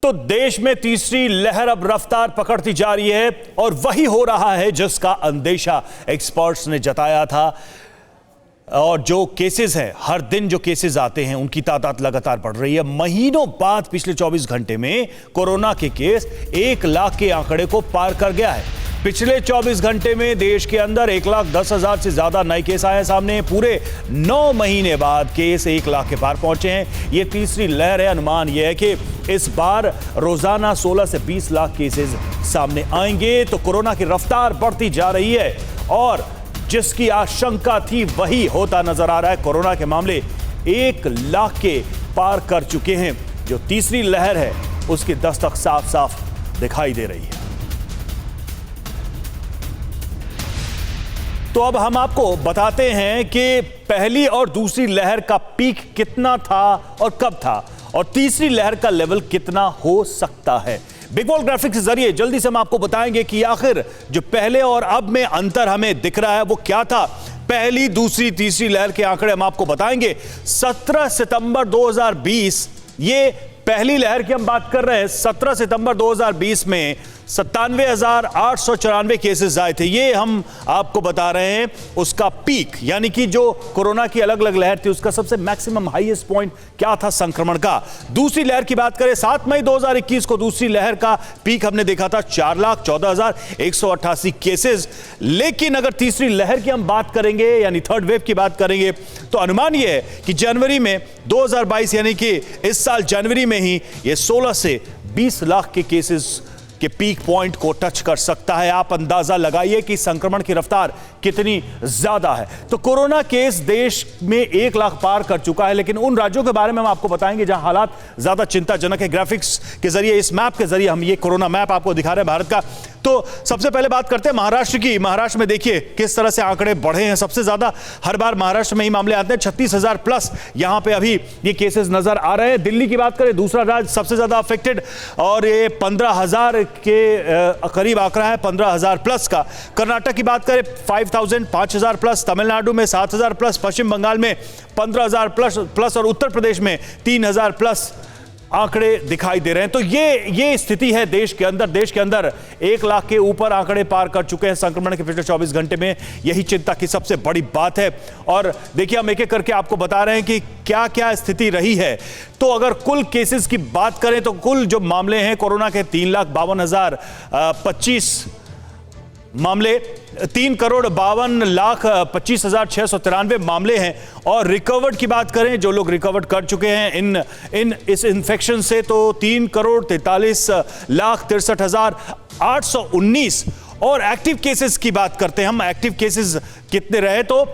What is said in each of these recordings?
तो देश में तीसरी लहर अब रफ्तार पकड़ती जा रही है और वही हो रहा है जिसका अंदेशा एक्सपर्ट्स ने जताया था। और जो केसेस हैं, हर दिन जो केसेस आते हैं उनकी तादाद लगातार बढ़ रही है। महीनों बाद पिछले 24 घंटे में कोरोना के केस 1 लाख के आंकड़े को पार कर गया है। पिछले 24 घंटे में देश के अंदर 1,10,000 से ज्यादा नए केस आए सामने। पूरे 9 महीने बाद केस 1 लाख के पार पहुंचे हैं। ये तीसरी लहर है। अनुमान यह है कि इस बार रोजाना 16 से 20 लाख केसेस सामने आएंगे। तो कोरोना की रफ्तार बढ़ती जा रही है और जिसकी आशंका थी वही होता नजर आ रहा है। कोरोना के मामले 1 लाख के पार कर चुके हैं। जो तीसरी लहर है उसकी दस्तक साफ साफ दिखाई दे रही है। तो अब हम आपको बताते हैं कि पहली और दूसरी लहर का पीक कितना था और कब था, और तीसरी लहर का लेवल कितना हो सकता है। बिग बॉल ग्राफिक्स के जरिए जल्दी से हम आपको बताएंगे कि आखिर जो पहले और अब में अंतर हमें दिख रहा है वो क्या था। पहली, दूसरी, तीसरी लहर के आंकड़े हम आपको बताएंगे। 17 सितंबर 2020, ये पहली लहर की हम बात कर रहे हैं। 17 सितंबर 2020 में 97,894 केसेस आए थे। ये हम आपको बता रहे हैं उसका पीक, यानी कि जो कोरोना की अलग अलग लहर थी उसका सबसे मैक्सिमम हाईएस्ट पॉइंट क्या था संक्रमण का। दूसरी लहर की बात करें, 7 मई 2021 को दूसरी लहर का पीक हमने देखा था 4,14,188 केसेस। लेकिन अगर तीसरी लहर की हम बात करेंगे, यानी थर्ड वेव की बात करेंगे, तो अनुमान यह है कि जनवरी में 2022, यानी कि इस साल जनवरी में ही ये 16 से 20 लाख के केसेस के पीक पॉइंट को टच कर सकता है। आप अंदाजा लगाइए कि संक्रमण की रफ्तार कितनी ज्यादा है। तो कोरोना केस देश में 1 लाख पार कर चुका है, लेकिन उन राज्यों के बारे में हम आपको बताएंगे जहां हालात ज्यादा चिंताजनक है। ग्राफिक्स के जरिए, इस मैप के जरिए हम ये कोरोना मैप आपको दिखा रहे हैं भारत का। तो सबसे पहले बात करते हैं महाराष्ट्र की। महाराष्ट्र में देखिए किस तरह से आंकड़े बढ़े हैं। सबसे ज्यादा हर बार महाराष्ट्र में ही मामले आते हैं। 36,000 प्लस यहां पे अभी ये केसेस नजर आ रहे हैं। दिल्ली की बात करें, दूसरा राज्य सबसे ज्यादा अफेक्टेड, और ये 15,000 के करीब आंकड़ा है, 15,000 प्लस का। कर्नाटक की बात करें 5,000 प्लस, तमिलनाडु में 7,000 प्लस, पश्चिम बंगाल में 15,000 प्लस और उत्तर प्रदेश में 3,000 प्लस आंकड़े दिखाई दे रहे हैं। तो ये स्थिति है देश के अंदर। देश के अंदर 1 लाख के ऊपर आंकड़े पार कर चुके हैं संक्रमण के पिछले 24 घंटे में। यही चिंता की सबसे बड़ी बात है। और देखिए, हम एक एक करके आपको बता रहे हैं कि क्या क्या स्थिति रही है। तो अगर कुल केसेस की बात करें तो कुल जो मामले हैं कोरोना के 3,52,025 मामले, 3,52,25,693 मामले हैं। और रिकवर्ड की बात करें, जो लोग रिकवर्ड कर चुके हैं इस इन्फेक्शन से, तो 3,43,63,819। और एक्टिव केसेस की बात करते हैं हम। एक्टिव केसेस कितने रहे, तो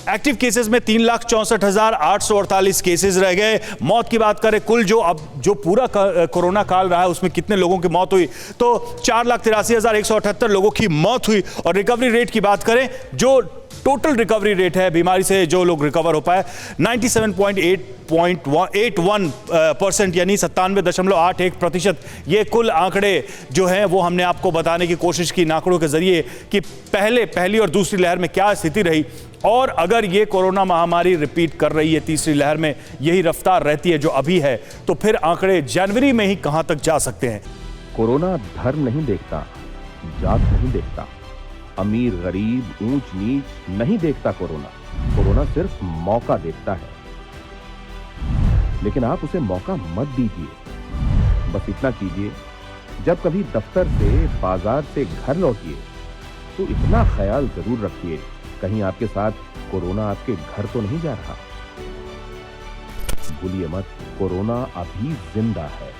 एक्टिव केसेस में 3,64,848 केसेस रह गए। मौत की बात करें, कुल जो पूरा कोरोना काल रहा है उसमें कितने लोगों की मौत हुई, तो 4,83,178 लोगोग की मौत हुई। और रिकवरी रेट की बात करें, जो टोटल रिकवरी रेट है बीमारी से जो लोग रिकवर हो पाए, 97.81%, यानी 97.81%। ये कुल आंकड़े जो हैं वो हमने आपको बताने की कोशिश की इन आंकड़ों के जरिए कि पहली और दूसरी लहर में क्या स्थिति रही। और अगर ये कोरोना महामारी रिपीट कर रही है, तीसरी लहर में यही रफ्तार रहती है जो अभी है, तो फिर आंकड़े जनवरी में ही कहां तक जा सकते हैं। कोरोना धर्म नहीं देखता, जात नहीं देखता, अमीर गरीब ऊंच नीच नहीं देखता। कोरोना सिर्फ मौका देखता है, लेकिन आप उसे मौका मत दीजिए। बस इतना कीजिए, जब कभी दफ्तर से, बाजार से घर लौटिए तो इतना ख्याल जरूर रखिए कहीं आपके साथ कोरोना आपके घर तो नहीं जा रहा। भूलिए मत, कोरोना अभी जिंदा है।